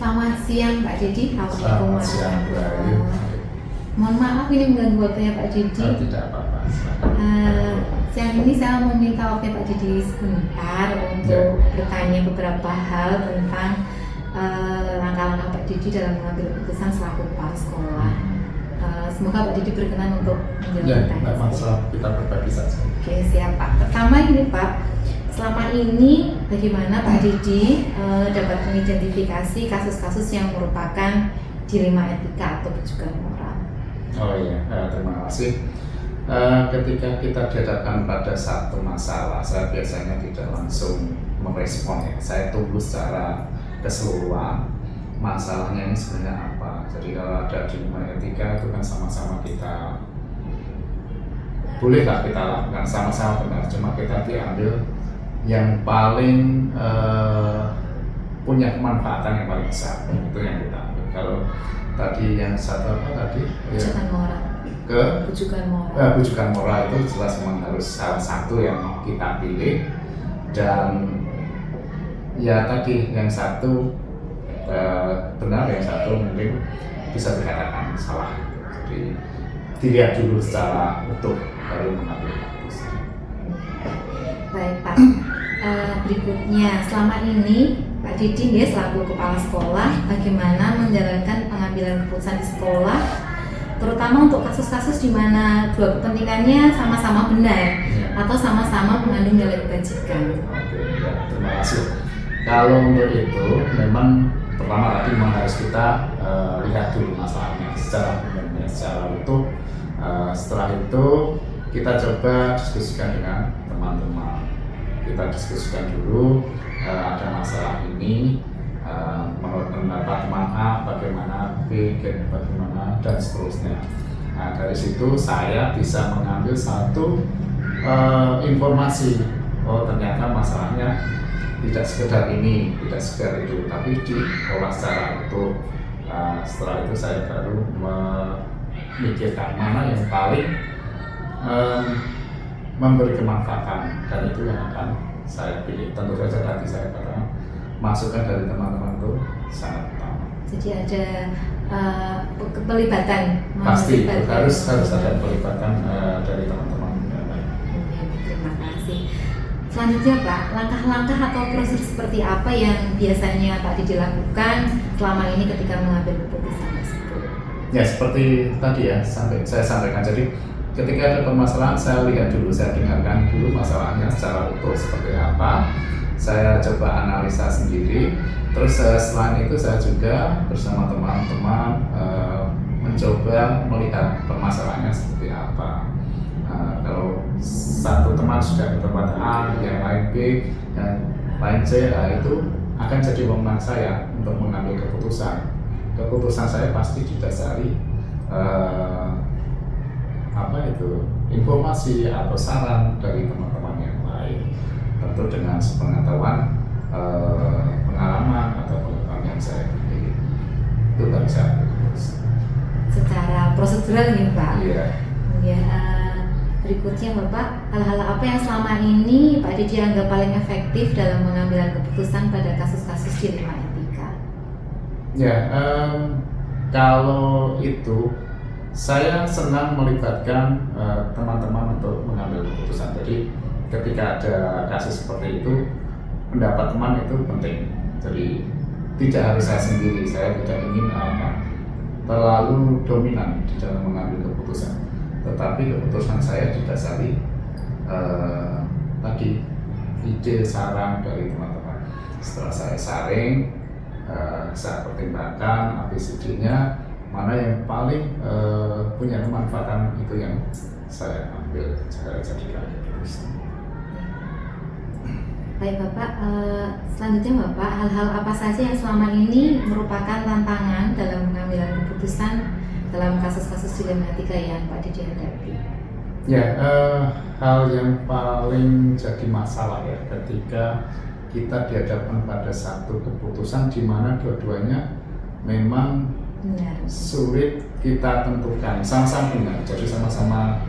Selamat siang Pak Didi. Selamat siang Bu Ayu. Mohon maaf ini mengganggu waktunya Pak Didi. Tidak apa-apa. Siang ini saya mau minta waktu Pak Didi sebentar untuk bertanya beberapa hal tentang langkah-langkah Pak Didi dalam mengambil keputusan selaku kepala sekolah. Semoga Pak Didi berkenan untuk menjawab pertanyaan. Tidak masalah, kita berbagi saja. Oke, siap Pak. Pertama ini Pak, selama ini bagaimana Pak Didi dapat mengidentifikasi kasus-kasus yang merupakan dilema etika atau kejugaan moral? Oh iya, terima kasih. Ketika kita dihadapkan pada satu masalah, saya biasanya tidak langsung merespon ya. Saya tunggu secara keseluruhan masalahnya ini sebenarnya apa. Jadi kalau ada dilema etika itu kan sama-sama kita bolehlah kita lakukan sama-sama benar, cuma kita diambil yang paling punya kemanfaatan yang paling besar, itu yang kita ambil. Kalau tadi yang satu apa tadi? Kejugaan moral. Kejugaan moral. Kejugaan moral itu jelas memang harus salah satu yang kita pilih, dan ya tadi yang satu benar, yang satu mungkin bisa dikatakan salah. Jadi dilihat dulu secara utuh baru mengambil keputusan. Baik Pak. Berikutnya, selama ini Pak Didi ya selaku kepala sekolah bagaimana menjalankan pengambilan keputusan di sekolah, terutama untuk kasus-kasus di mana dua kepentingannya sama-sama benar atau sama-sama mengandung nilai kebajikan. Oke, ya, terima kasih. Kalau untuk itu memang pertama tadi memang harus kita lihat dulu masalahnya secara benar, secara utuh. Setelah itu kita coba diskusikan dengan teman-teman. Kita diskusikan dulu ada masalah ini, menurut pendapat teman A bagaimana, B bagaimana, dan seterusnya. Nah, dari situ saya bisa mengambil satu informasi, oh ternyata masalahnya tidak sekedar ini, tidak sekedar itu, tapi diolah secara utuh. Setelah itu saya baru memikirkan mana yang paling memberi kemanfaatan, dan itu yang akan saya pilih. Tentu saja tadi saya katakan masukan dari teman-teman itu sangat utama. Jadi ada pelibatan. Pasti harus ada pelibatan dari teman-teman. Terima kasih. Selanjutnya Pak, langkah-langkah atau prosedur seperti apa yang biasanya Pak Didi lakukan selama ini ketika mengambil keputusan tersebut? Ya seperti tadi ya saya sampaikan. Jadi ketika ada permasalahan, saya lihat dulu, saya dengarkan dulu masalahnya secara utuh seperti apa. Saya coba analisa sendiri. Terus selain itu saya juga bersama teman-teman mencoba melihat permasalahannya seperti apa. Kalau satu teman sudah bertempat A, yang lain B, dan lain C, itu akan jadi wewenang saya untuk mengambil keputusan. Keputusan saya pasti didasari informasi atau saran dari teman-teman yang lain, tentu dengan sepengetahuan pengalaman atau pengetahuan yang saya miliki, itu baru saya ambil keputusan. Secara prosedural nih Pak. Iya. Ya, berikutnya Bapak, hal-hal apa yang selama ini Pak Didi anggap paling efektif dalam mengambil keputusan pada kasus-kasus dilema etika? Ya, kalau itu saya senang melibatkan teman-teman untuk mengambil keputusan. Jadi ketika ada kasus seperti itu, pendapat teman itu penting. Jadi tidak harus saya sendiri, saya tidak ingin terlalu dominan di dalam mengambil keputusan. Tetapi keputusan saya didasari tadi ide saran dari teman-teman. Setelah saya saring, saya pertimbangkan ABCD-nya, mana yang paling punya kemanfaatan, itu yang saya ambil, saya jadikan keputusan. Baik Bapak, selanjutnya Bapak, hal-hal apa saja yang selama ini merupakan tantangan dalam pengambilan keputusan dalam kasus-kasus dilema etika yang Pak Didi hadapi? Ya, hal yang paling jadi masalah ya ketika kita dihadapkan pada satu keputusan di mana dua-duanya memang benar, sulit kita tentukan, sama-sama benar, jadi sama-sama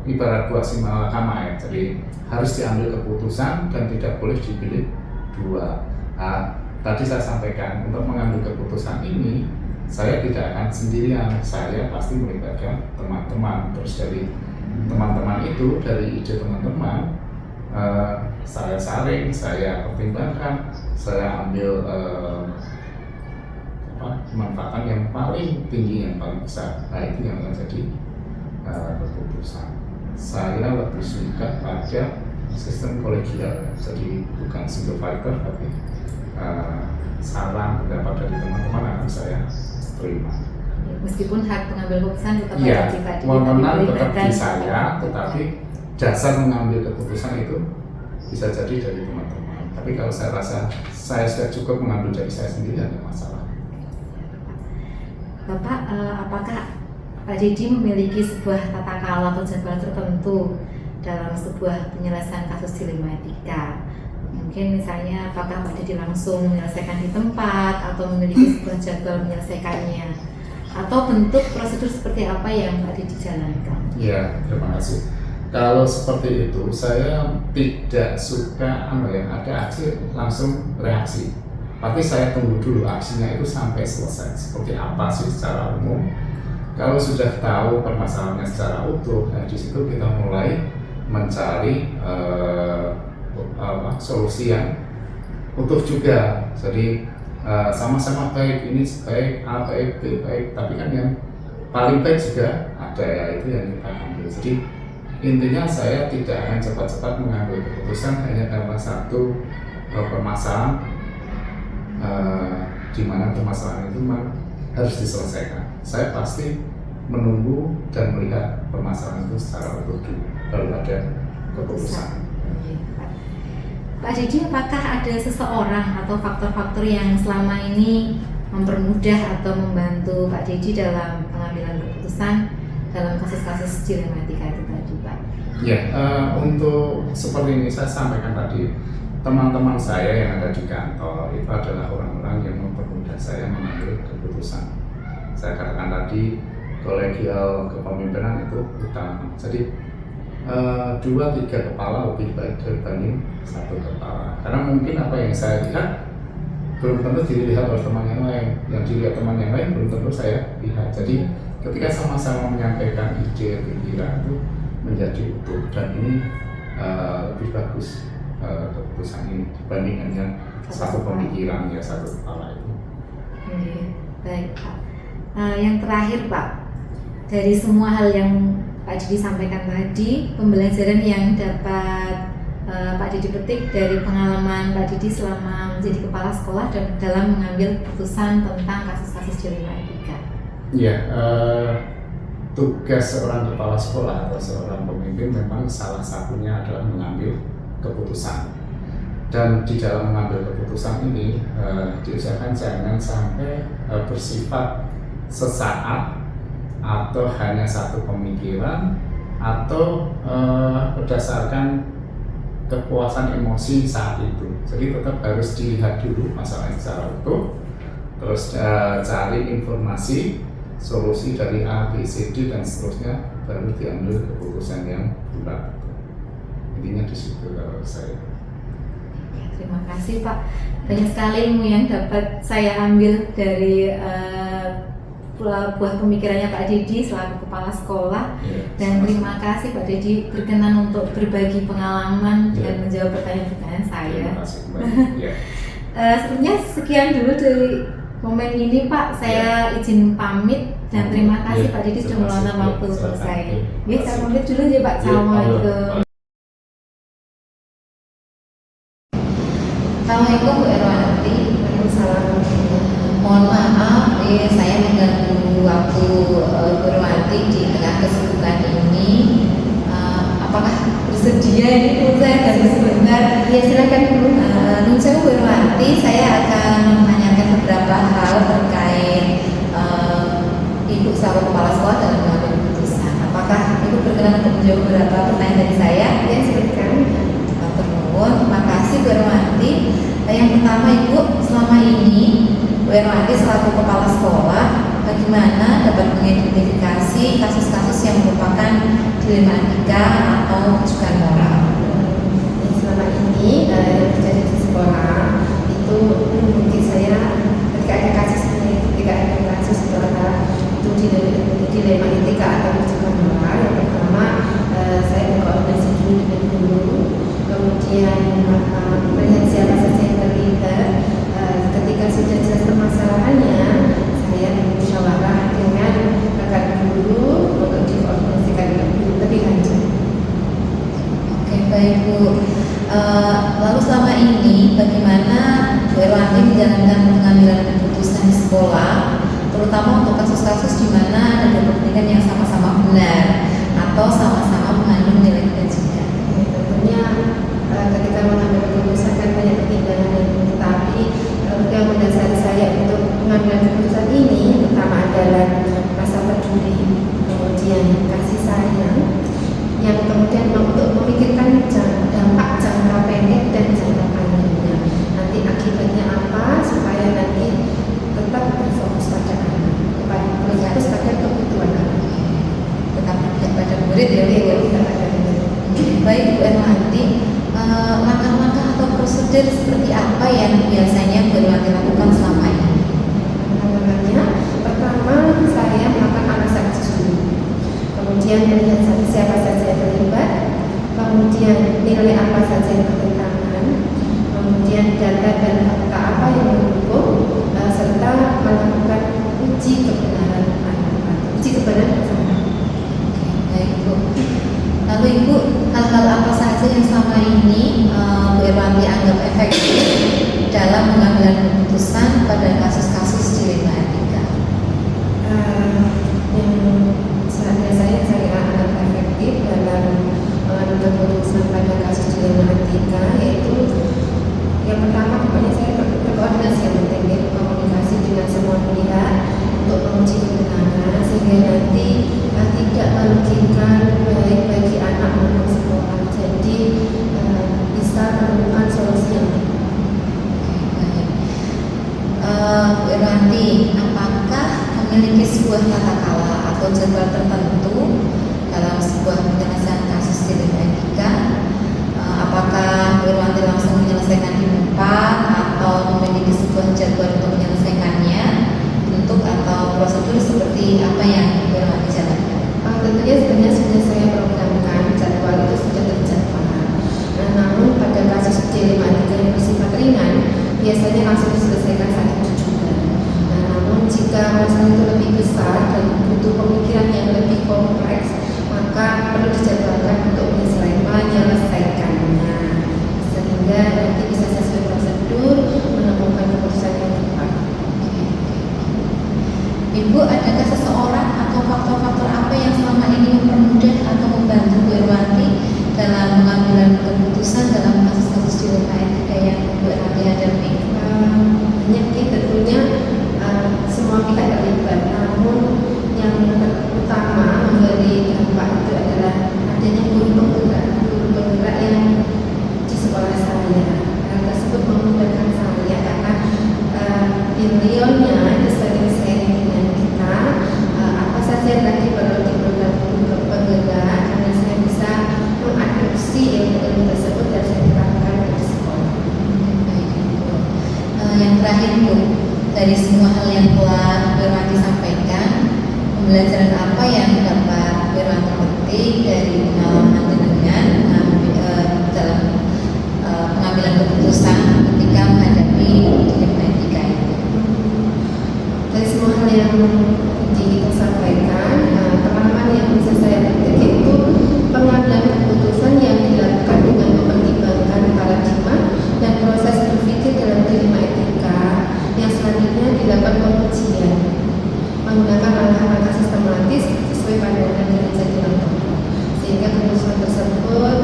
ibarat buah si malakama ya, jadi harus diambil keputusan dan tidak boleh dipilih dua. Nah, tadi saya sampaikan untuk mengambil keputusan ini saya tidak akan sendirian, saya pasti melibatkan teman-teman. Terus dari teman-teman itu, dari ide teman-teman, saya saring, saya pertimbangkan, saya ambil manfaatan yang paling tinggi, yang paling besar. Nah, itu yang menjadi keputusan. Saya lebih suka pada sistem kolegial, jadi bukan single fighter, tapi saran pendapat dari teman-teman akan saya terima. Meskipun hak pengambil keputusan tetap Iya, ada pribadi, wewenang tetap di saya, tetapi dasar mengambil keputusan itu bisa jadi dari teman-teman. Tapi kalau saya rasa saya sudah cukup mengambil dari saya sendiri, ada masalah. Bapak, apakah Pak Didi memiliki sebuah tata kelola atau jadwal tertentu dalam sebuah penyelesaian kasus dilema etika? Mungkin misalnya apakah Pak Didi langsung menyelesaikan di tempat atau memiliki sebuah jadwal menyelesaikannya, atau bentuk prosedur seperti apa yang Pak Didi jalankan? Ya, terima kasih. Kalau seperti itu, saya tidak suka ada aksi langsung reaksi. Tapi saya tunggu dulu aksinya itu sampai selesai. Seperti apa sih secara umum? Kalau sudah tahu permasalahannya secara utuh, di situ kita mulai mencari solusi yang utuh juga. Jadi sama-sama baik, ini baik, A baik, B baik. Tapi kan yang paling baik juga ada, ya itu yang kita ambil. Jadi intinya saya tidak akan cepat-cepat mengambil keputusan hanya karena satu permasalahan. Di mana permasalahan itu memang harus diselesaikan. Saya pasti menunggu dan melihat permasalahan itu secara utuh dulu, baru ada keputusan. Pak Didi, apakah ada seseorang atau faktor-faktor yang selama ini mempermudah atau membantu Pak Didi dalam pengambilan keputusan dalam kasus-kasus dilema etika itu tadi, Pak? Ya, untuk seperti ini saya sampaikan tadi, teman-teman saya yang ada di kantor itu adalah orang-orang yang mempermudah saya mengambil keputusan. Saya katakan tadi, kolegial kepemimpinan itu utama. Jadi 2-3 kepala lebih baik dibanding 1 kepala. Karena mungkin apa yang saya lihat belum tentu dilihat oleh teman yang lain, yang dilihat teman yang lain belum tentu saya lihat. Jadi ketika sama-sama menyampaikan ide pikiran itu menjadi utuh, dan ini lebih bagus keputusan ini dibanding hanya satu pemikiran, ya satu kepala itu. Oke, baik Pak. Yang terakhir Pak, dari semua hal yang Pak Didi sampaikan tadi, pembelajaran yang dapat Pak Didi petik dari pengalaman Pak Didi selama menjadi kepala sekolah dan dalam mengambil keputusan tentang kasus-kasus dilema etika. Ya, tugas seorang kepala sekolah atau seorang pemimpin memang salah satunya adalah mengambil keputusan. Dan di dalam mengambil keputusan ini diusahakan jangan sampai bersifat sesaat atau hanya satu pemikiran atau berdasarkan kepuasan emosi saat itu. Jadi tetap harus dilihat dulu masalahnya secara utuh, terus cari informasi, solusi dari A, B, C, D dan seterusnya, baru diambil keputusan yang bulat. Intinya di situ kalau saya. Terima kasih Pak. Banyak sekali ilmu yang dapat saya ambil dari buah pemikirannya Pak Didi selaku kepala sekolah. Dan terima kasih Pak Didi berkenan untuk berbagi pengalaman dan menjawab pertanyaan-pertanyaan saya. Terima kasih kembali. Sebenarnya sekian dulu dari momen ini Pak. Saya izin pamit dan terima kasih Pak Didi sudah meluangkan waktu untuk saya. Ya, saya pamit dulu ya Pak. Assalamualaikum. Assalamualaikum Bu Erwanti. Waalaikumsalam. Mohon maaf, saya mengganggu waktu Bu Erwanti di tengah kesibukan ini. Apakah bersedia ini Bu saya ganggu sebentar? Ya silakan Bu. Nusa Bu Erwanti, saya akan menanyakan beberapa hal terkait Ibu selaku kepala sekolah dalam mengambil keputusan. Apakah Ibu berkenan untuk menjawab beberapa pertanyaan dari saya? Ya silakan. Terima kasih Bu Erwanti. Yang pertama Ibu, selama ini Bu Erwanti selaku kepala sekolah bagaimana dapat mengidentifikasi kasus-kasus yang merupakan dilema etika atau rujukan moral? Selama ini yang terjadi di sekolah itu mungkin saya ketika ada kasus itu dilema etika atau rujukan moral. Yang pertama saya berkoordinasi dulu dengan guru, kemudian melihat siapa saja yang terlibat. Ketika sudah jelas permasalahannya, saya bermusyawarah dengan rekan guru untuk dikoordinasikan lebih lanjut. Oke, baik Bu. Lalu selama ini bagaimana Bu Erwanti menjalankan pengambilan keputusan di sekolah, terutama untuk kasus-kasus di mana ada dua kepentingan yang sama-sama benar atau sama-sama mengandung nilai kebajikan? Tentunya ketika mengambil keputusan kan banyak pertimbangan, tetapi yang mendasari saya untuk mengambil keputusan ini pertama adalah rasa peduli, kemudian kasih sayang, yang kemudian untuk memikirkan dampak jangka pendek dan jangka panjangnya. Nanti akibatnya apa supaya nanti tetap berfokus pada anak, berfokus pada kebutuhan anak. Tetap pada murid ya Bu. Baik Bu Erwanti, langkah-langkah atau prosedur seperti apa yang biasanya Bu Erwanti lakukan selama ini? Namanya pertama saya melakukan analisis dulu, kemudian melihat siapa saja yang terlibat, kemudian nilai apa saja yang bertentangan, kemudian data dan fakta apa yang mendukung, serta melakukan uji kebenaran bersama. Baik Bu. Lalu Ibu, hal-hal apa saja yang selama ini Bu Erwanti anggap efektif dalam pengambilan keputusan pada kasus-kasus dilema etika? Yang saya anggap efektif dalam mengambil keputusan pada kasus dilema etika yaitu yang pertama pokoknya saya berkoordinasi yang penting, komunikasi dengan semua pihak untuk menguji kebenaran sehingga nanti tidak merugikan baik bagi anak maupun sekolah. Jadi bisa menemukan solusi yang Baik. Bu Erwanti, apakah memiliki sebuah tata cara atau jadwal tertentu dalam sebuah penyelesaian kasus dilema etika? Apakah Bu Erwanti langsung menyelesaikan di tempat atau memiliki sebuah jadwal untuk menyelesaikannya, bentuk atau prosedur seperti apa yang Bu Erwanti jalankan? tentunya sebenarnya sudah saya programkan, jadwal itu sudah terjadwal. Namun pada kasus dilema etika yang bersifat ringan biasanya langsung diselesaikan saat itu juga. Namun jika masalah itu lebih besar dan butuh pemikiran yang lebih kompleks, maka perlu dijadwalkan untuk menyelesaikannya sehingga nanti bisa sesuai prosedur menemukan keputusan yang tepat. Ibu, adakah seseorang atau faktor-faktor apa yang selama ini mempermudah atau membantu Bu Erwanti dalam pengambilan keputusan dalam kasus-kasus dilema etika yang Bu Erwanti hadapi? Banyak tentunya semua pihak terlibat, namun yang utama memberi dampak itu adalah adanya guru penggerak yang di sekolah saya. Hal tersebut memudahkan saya karena beliaunya itu sering sharing dengan kita apa saja yang tadi perlu diprogram guru penggerak, karena saya bisa mengadopsi ilmu tersebut dan saya terapkan di sekolah. Baik, Ibu. Yang terakhir Bu, dari semua hal yang telah Bu Erwanti sampaikan, pembelajaran apa yang dapat Bu Erwanti petik dari pengalaman dengan dalam pengambilan keputusan ketika menghadapi dilema etika itu? Dari semua hal yang kita sampaikan, pengalaman yang bisa saya petik itu pengambilan keputusan yang dilakukan dengan mempertimbangkan paradigma dan proses berpikir dalam dilema etika yang selanjutnya dilakukan pengujian menggunakan langkah-langkah sistematis sesuai pandangan yang jadi sehingga keputusan tersebut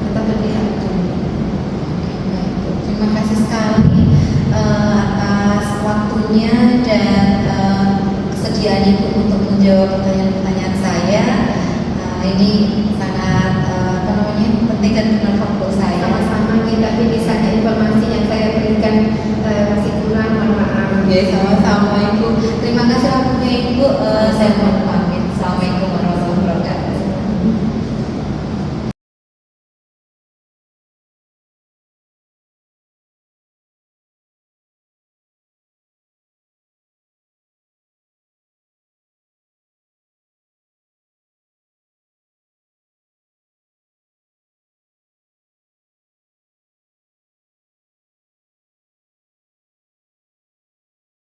tetap berpihak. Terima kasih sekali atas waktunya dan kesediaan Ibu untuk menjawab pertanyaan-pertanyaan saya. Ini sangat penting dan bermanfaat untuk saya. Sama-sama kita misalnya informasi yang saya berikan masih kurang, mohon maaf. Ya, sama-sama Ibu. Terima kasih waktunya Ibu. Saya mohon pamit.